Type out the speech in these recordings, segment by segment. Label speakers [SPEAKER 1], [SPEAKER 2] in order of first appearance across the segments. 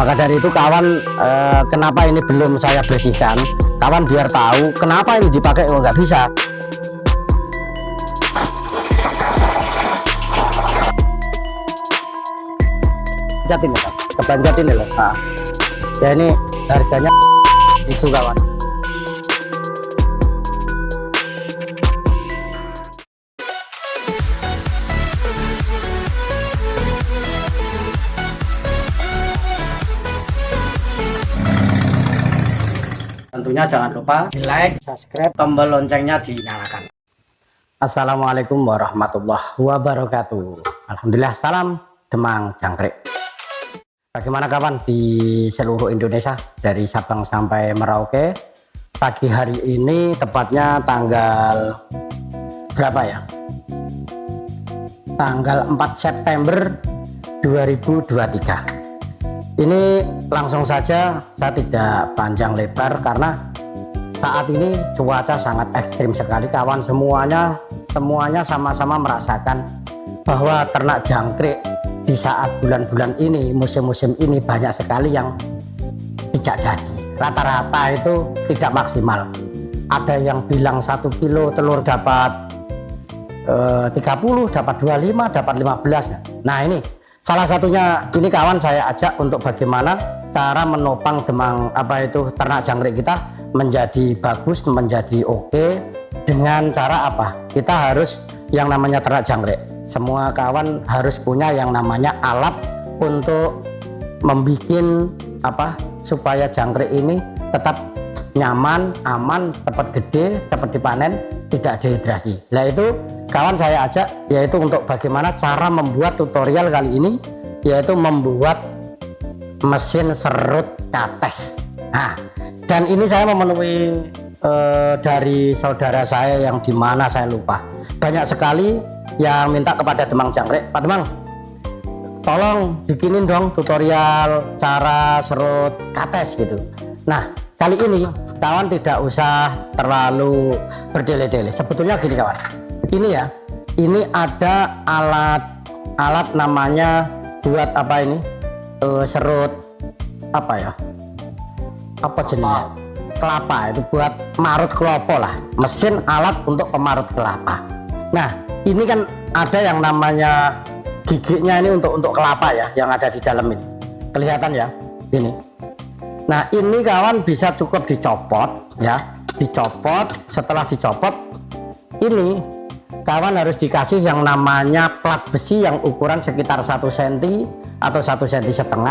[SPEAKER 1] Maka dari itu kawan, kenapa ini belum saya bersihkan, kawan biar tahu kenapa ini dipakai nggak bisa. Kebanjat ini kan, kebanjat ini loh. Nah, ya ini harganya itu kawan. Tentunya jangan lupa di like, subscribe, tombol loncengnya dinyalakan. Assalamualaikum warahmatullahi wabarakatuh. Alhamdulillah, salam Demang Jangkrik. Bagaimana kawan di seluruh Indonesia dari Sabang sampai Merauke? Pagi hari ini tepatnya tanggal berapa ya? Tanggal 4 September 2023. Ini langsung saja, saya tidak panjang lebar karena saat ini cuaca sangat ekstrim sekali kawan. Semuanya sama-sama merasakan bahwa ternak jangkrik di saat bulan-bulan ini, musim-musim ini banyak sekali yang tidak jadi. Rata-rata itu tidak maksimal. Ada yang bilang 1 kilo telur dapat 30, dapat 25, dapat 15. Nah ini salah satunya, ini kawan saya ajak untuk bagaimana cara menopang ternak jangkrik kita menjadi bagus, menjadi oke. Dengan cara apa? Kita harus yang namanya ternak jangkrik, semua kawan harus punya yang namanya alat untuk membuat supaya jangkrik ini tetap nyaman, aman, cepat gede, cepat dipanen, tidak dehidrasi. Nah itu kawan saya ajak, yaitu untuk bagaimana cara membuat tutorial kali ini, yaitu membuat mesin serut kates. Nah, dan ini saya memenuhi dari saudara saya yang dimana saya lupa. Banyak sekali yang minta kepada Demang Jangkrik, Pak Demang, tolong bikinin dong tutorial cara serut kates gitu. Nah, kali ini kawan tidak usah terlalu berdele-dele. Sebetulnya gini kawan, ini ya, ini ada alat namanya buat serut jenisnya kelapa, itu buat marut kelapa lah, mesin alat untuk pemarut kelapa. Nah ini kan ada yang namanya giginya ini untuk kelapa ya, yang ada di dalam ini kelihatan ya ini. Nah ini kawan bisa cukup dicopot ya, dicopot. Setelah dicopot ini kawan harus dikasih yang namanya plat besi yang ukuran sekitar 1 cm atau 1,5 cm,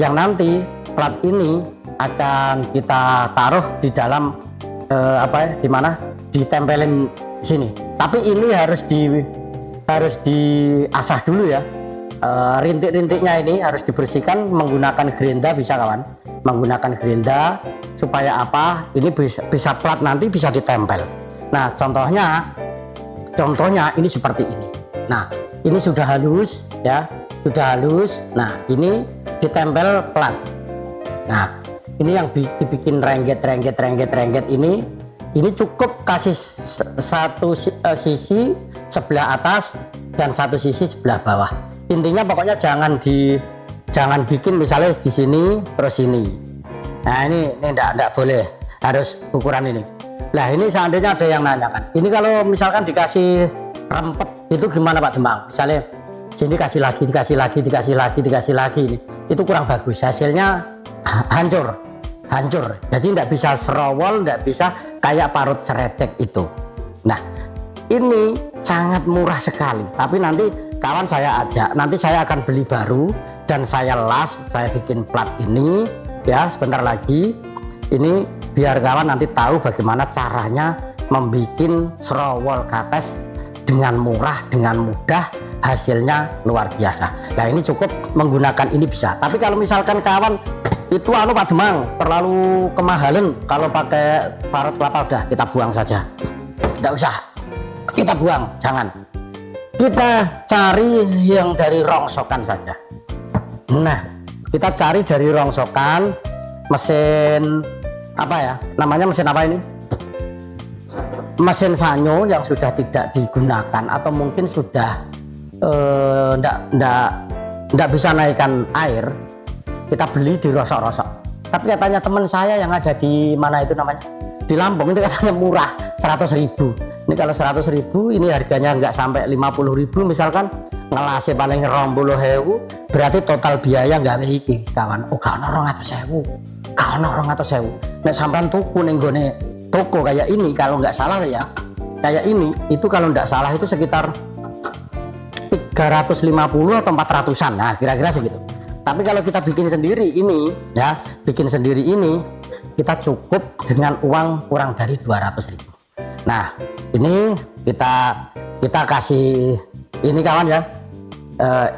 [SPEAKER 1] yang nanti plat ini akan kita taruh di dalam ditempelin sini. Tapi ini harus diasah dulu ya. Rintik-rintiknya ini harus dibersihkan menggunakan gerinda, bisa kawan, menggunakan gerinda supaya ini bisa plat nanti bisa ditempel. Nah contohnya ini seperti ini. Nah ini sudah halus ya, sudah halus. Nah ini ditempel plat. Nah ini yang dibikin rengget ini cukup kasih satu sisi sebelah atas dan satu sisi sebelah bawah. Intinya pokoknya jangan bikin misalnya di sini terus ini. Nah ini enggak boleh, harus ukuran ini. Nah ini seandainya ada yang nanyakan, ini kalau misalkan dikasih rempet itu gimana Pak Demang? Misalnya sini dikasih lagi ini, itu kurang bagus, hasilnya hancur. Jadi tidak bisa serowol, tidak bisa kayak parut seredek itu. Nah ini sangat murah sekali, tapi nanti kawan saya ajak, nanti saya akan beli baru dan saya saya bikin plat ini ya sebentar lagi ini, biar kawan nanti tahu bagaimana caranya membuat serowol kates dengan murah, dengan mudah, hasilnya luar biasa. Nah ini cukup menggunakan ini bisa. Tapi kalau misalkan kawan itu Pak Demang terlalu kemahalan, kalau pakai parut kelapa udah kita buang saja, tidak usah kita buang, jangan. Kita cari yang dari rongsokan saja. Nah kita cari dari rongsokan mesin mesin apa ini, mesin sanyo yang sudah tidak digunakan atau mungkin sudah tidak bisa naikkan air. kita beli di rosok-rosok. Tapi katanya teman saya yang ada di mana itu namanya, di Lampung itu katanya murah, 100.000. Ini kalau 100.000 ini harganya nggak sampai 50.000 misalkan, ngelasnya paling 20.000, berarti total biaya nggak iki kawan. Oh gak ono 200.000, gak ono 200.000. Nek sampean tuku ning gone toko kayak ini, kalau nggak salah ya, kayak ini itu kalau nggak salah itu sekitar 350 atau 400-an, nah kira-kira segitu. Tapi kalau kita bikin sendiri ini ya, bikin sendiri ini kita cukup dengan uang kurang dari 200.000. Nah ini kita kasih ini kawan ya.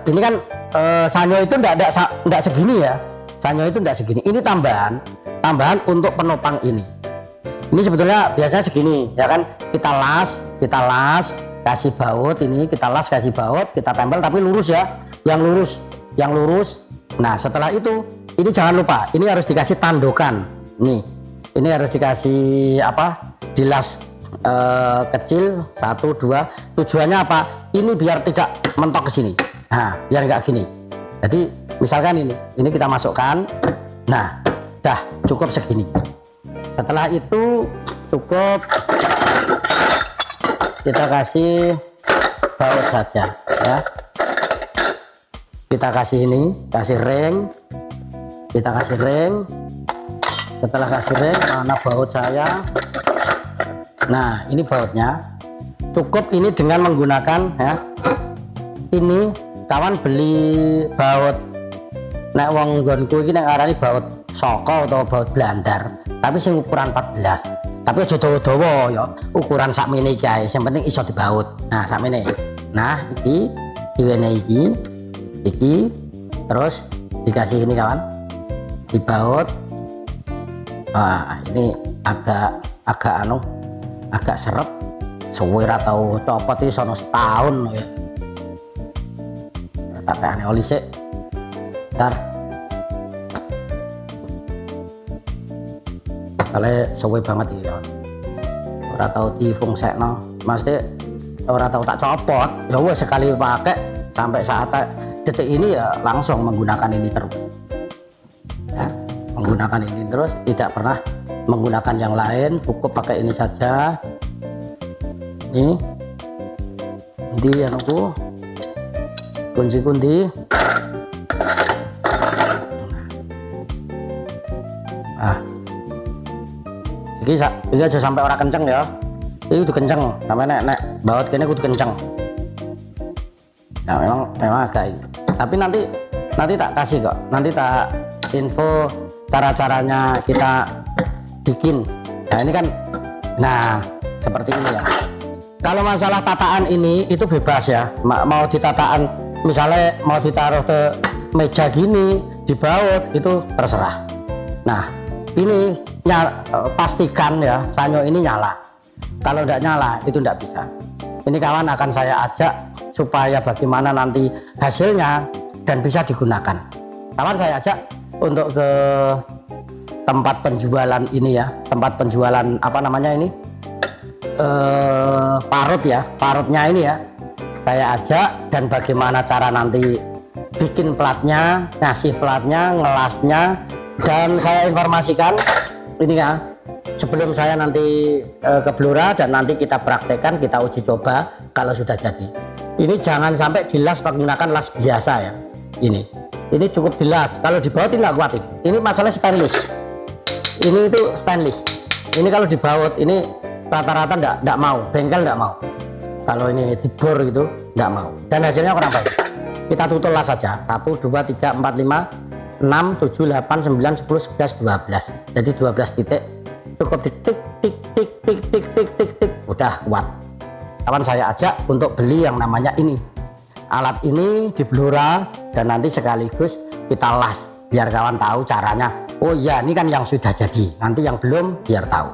[SPEAKER 1] Ini kan sanyo itu enggak segini ya, sanyo itu enggak segini. Ini tambahan untuk penopang ini. Ini sebetulnya biasanya segini ya kan, kita las kasih baut, ini kita las kasih baut, kita tempel tapi lurus ya, yang lurus. Nah setelah itu ini jangan lupa, ini harus dikasih tandokan nih, ini harus dikasih apa, dilas kecil 1, 2. Tujuannya apa? Ini biar tidak mentok ke sini, nah biar nggak gini. Jadi misalkan ini kita masukkan, nah dah cukup segini. Setelah itu cukup kita kasih baut saja ya, kita kasih ini, kasih ring, kita kasih ring. Setelah kasih ring, mana baut saya? Nah ini bautnya cukup ini dengan menggunakan ya, ini kawan beli baut nek wong nggonku iki nek ngarani baut soko atau baut blandar, tapi sing ukuran 14. Tapi aja dawa-dawa ya, ukuran sakmene iki ae, sing penting iso dibaut. Nah sakmene. Nah iki diwenehi iki terus dikasih ini kawan, dibaut. Nah ini agak seret, suwe ra tau copot iki sono setahun ya. Tak kene oli sik. Bentar. Kale suwe banget iki ya. Ora tau difungsekno. Maksudnya ora tau tak copot. Ya wes sekali pakai sampai saat detik ini ya langsung menggunakan ini terus. Ya, menggunakan ini terus, tidak pernah menggunakan yang lain, cukup pakai ini saja. Ini anakku kunci. Ini aja sampai orang kenceng ya, ini udah kenceng, sampai nek baut kene kudu kenceng. Nah memang agak, tapi nanti tak kasih kok, nanti tak info cara-caranya kita bikin. Nah ini kan, nah seperti ini ya. Kalau masalah tataan ini itu bebas ya, mau ditataan misalnya mau ditaruh ke meja gini, dibaut itu terserah. Nah ini pastikan ya, sanyo ini nyala. Kalau tidak nyala itu tidak bisa. Ini kawan akan saya ajak supaya bagaimana nanti hasilnya dan bisa digunakan. Kawan saya ajak untuk ke tempat penjualan ini ya, tempat penjualan apa namanya ini, parut ya, parutnya ini ya, saya ajak, dan bagaimana cara nanti bikin platnya, ngasih platnya, ngelasnya, dan saya informasikan ini ya, sebelum saya nanti ke Blora dan nanti kita praktekkan, kita uji coba kalau sudah jadi. Ini jangan sampai dilas menggunakan las biasa ya, ini cukup dilas, kalau dibaut ini nggak kuat ini masalah stainless, ini itu stainless, ini kalau dibaut ini rata-rata nggak mau, bengkel nggak mau, kalau ini dibor gitu nggak mau, dan hasilnya kurang baik. Kita tutup las saja, 1, 2, 3, 4, 5, 6, 7, 8, 9, 10, 11, 12, jadi 12 titik cukup, tik, udah kuat. Kawan saya ajak untuk beli yang namanya ini, alat ini di Blora, dan nanti sekaligus kita las biar kawan tahu caranya. Oh iya, ini kan yang sudah jadi, nanti yang belum biar tahu.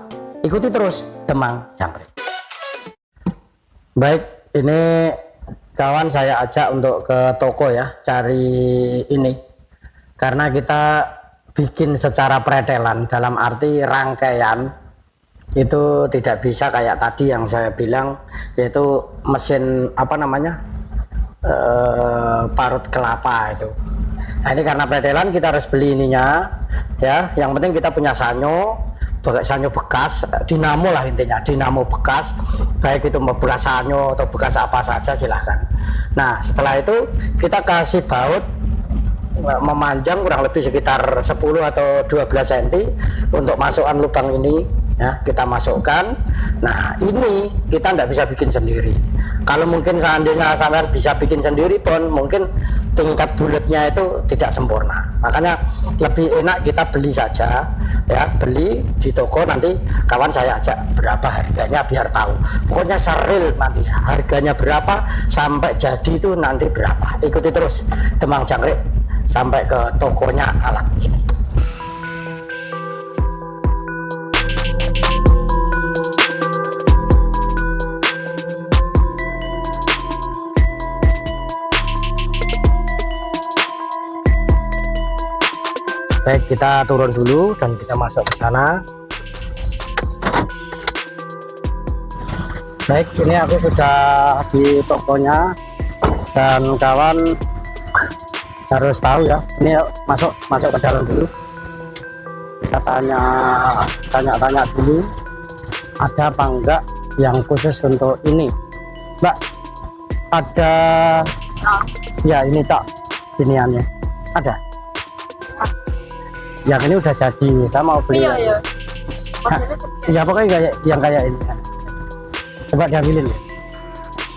[SPEAKER 1] Ikuti terus Demang Jangkrik. Baik, ini kawan saya ajak untuk ke toko ya, cari ini, karena kita bikin secara pretelan, dalam arti rangkaian itu tidak bisa kayak tadi yang saya bilang, yaitu mesin apa namanya, parut kelapa itu. Nah ini karena pretelan kita harus beli ininya ya. Yang penting kita punya sanyo bekas, dinamo lah intinya, dinamo bekas, baik itu bekas sanyo atau bekas apa saja silahkan. Nah setelah itu kita kasih baut memanjang kurang lebih sekitar 10 atau 12 cm untuk masukkan lubang ini ya, kita masukkan. Nah ini kita nggak bisa bikin sendiri. Kalau mungkin seandainya sampean bisa bikin sendiri pun mungkin tingkat bulatnya itu tidak sempurna. Makanya lebih enak kita beli saja ya, beli di toko, nanti kawan saya ajak berapa harganya biar tahu. Pokoknya seril nanti harganya berapa sampai jadi itu nanti berapa. Ikuti terus Demang Jangkrik sampai ke tokonya alat ini. Baik, kita turun dulu dan kita masuk ke sana. Baik, ini aku sudah di tokonya dan kawan harus tahu ya. Ini masuk ke dalam dulu. Kita tanya dulu ada apa enggak yang khusus untuk ini, Mbak. Ada ya ini tak iniannya ada. Yang ini udah jadi, saya mau beli. Iya. Ya pokoknya kayak yang kayak ini. Coba diambilin.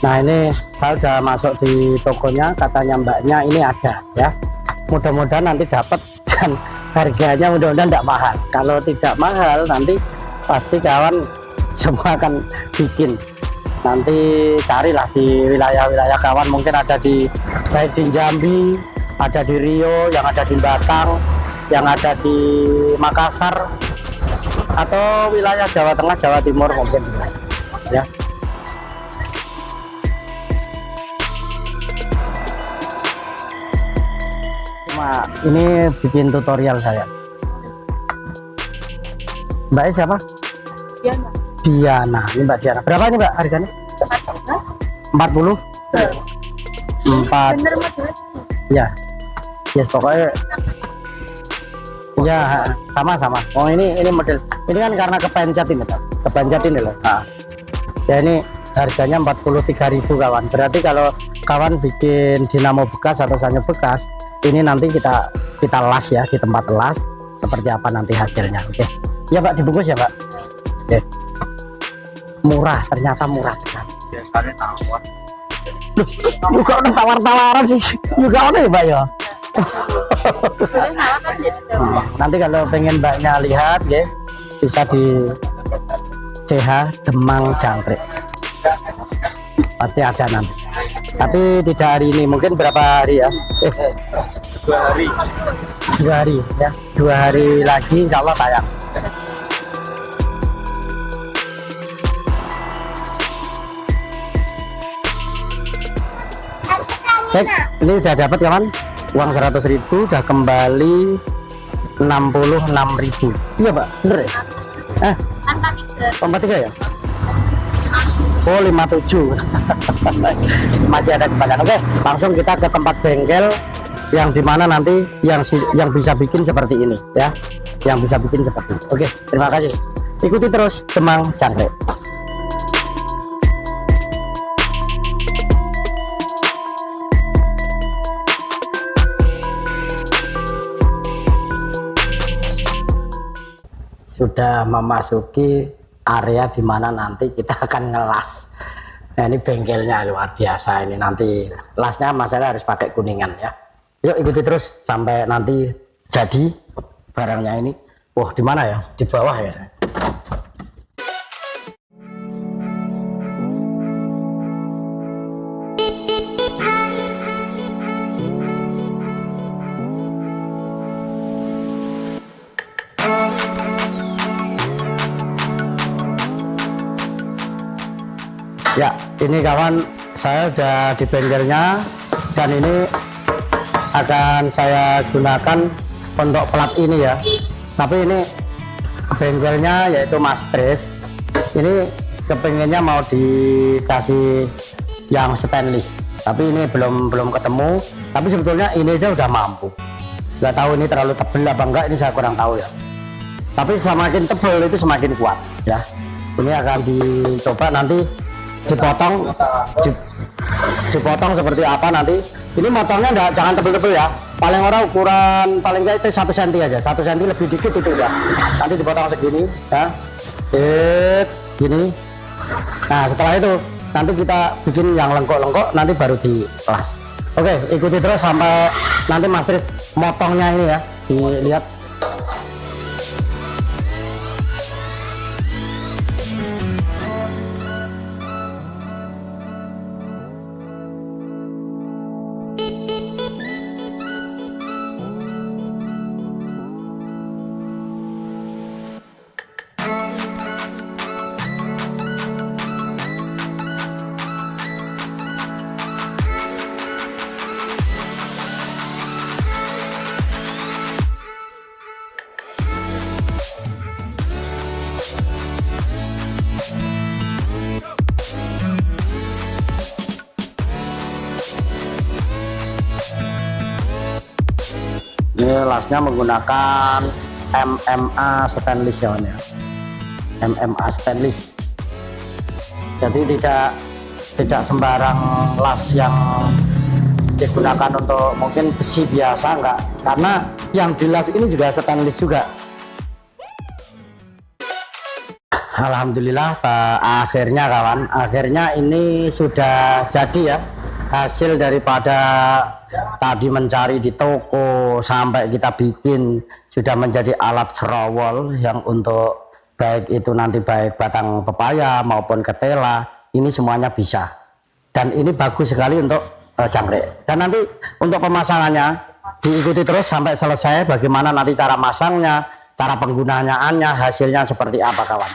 [SPEAKER 1] Nah ini saya udah masuk di tokonya, katanya mbaknya ini ada ya. Mudah-mudahan nanti dapat dan harganya mudah-mudahan tidak mahal. Kalau tidak mahal nanti pasti kawan semua akan bikin. Nanti carilah di wilayah-wilayah kawan, mungkin ada di baik di Jambi, ada di Rio, yang ada di Batang, yang ada di Makassar, atau wilayah Jawa Tengah, Jawa Timur mungkin ya. Cuma ini bikin tutorial saya. Mbak siapa?
[SPEAKER 2] Diana.
[SPEAKER 1] Diana. Ini Mbak Diana. Berapa ini Mbak harganya? 40? 4.
[SPEAKER 2] Bener Mas.
[SPEAKER 1] Ya. Yes, pokoknya ya sama-sama. Oh ini model ini kan karena kepencet ini kan, kepencet ini loh. Nah, ya ini harganya 43.000 kawan. Berarti kalau kawan bikin dinamo bekas atau sanyo bekas, ini nanti kita las ya di tempat las seperti apa nanti hasilnya. Oke ya Pak, dibungkus ya Pak. Oke. Murah, ternyata murah sekali.
[SPEAKER 3] Biasanya tawar.
[SPEAKER 1] Juga udah tawar-tawaran sih juga ada ya Pak ya. Nanti kalau pengen mbaknya lihat ya bisa di CH Demang Jangkrik, pasti ada nanti, tapi tidak hari ini, mungkin berapa hari ya
[SPEAKER 3] 2 hari
[SPEAKER 1] ya, 2 hari lagi insya Allah tayang. Baik, ini udah dapat kawan, uang 100.000 udah kembali 66.000. Iya Pak, bener ya? Angka 3 ya? Oh 57. Masih ada kembalian. Oke, langsung kita ke tempat bengkel yang dimana nanti yang bisa bikin seperti ini ya, yang bisa bikin seperti ini. Oke, terima kasih, ikuti terus Demang Jangkrik. Sudah memasuki area di mana nanti kita akan ngelas. Nah ini bengkelnya luar biasa ini, nanti lasnya masalah harus pakai kuningan ya. Yuk ikuti terus sampai nanti jadi barangnya ini. Wah di mana ya? Di bawah ya. Ya, ini kawan, saya sudah di bengkelnya dan ini akan saya gunakan untuk plat ini ya. Tapi ini bengkelnya yaitu Mas Tris. Ini kepengennya mau dikasih yang stainless. tapi ini belum ketemu. Tapi sebetulnya ini aja udah mampu. Nggak tahu ini terlalu tebal apa enggak, ini saya kurang tahu ya. Tapi semakin tebal itu semakin kuat ya. Ini akan dicoba nanti dipotong, dipotong seperti apa nanti. Ini motongnya jangan tebel-tebel ya. Paling orang ukuran paling nggak itu 1 cm aja, 1 cm lebih dikit itu ya. Nanti dipotong segini ya. Gini. Nah setelah itu nanti kita bikin yang lengkok-lengkok, nanti baru dikelas. Oke, ikuti terus sampai nanti Mas Tris motongnya ini ya, dilihat. Ini lasnya menggunakan MMA stainless ya, MMA stainless. Jadi tidak sembarang las yang digunakan untuk mungkin besi biasa, enggak, karena yang di las ini juga stainless juga. Alhamdulillah akhirnya kawan, akhirnya ini sudah jadi ya, hasil daripada tadi mencari di toko sampai kita bikin sudah menjadi alat serowol yang untuk baik itu nanti baik batang pepaya maupun ketela, ini semuanya bisa. Dan ini bagus sekali untuk jangkrik. Dan nanti untuk pemasangannya diikuti terus sampai selesai bagaimana nanti cara masangnya, cara penggunaannya, hasilnya seperti apa kawan.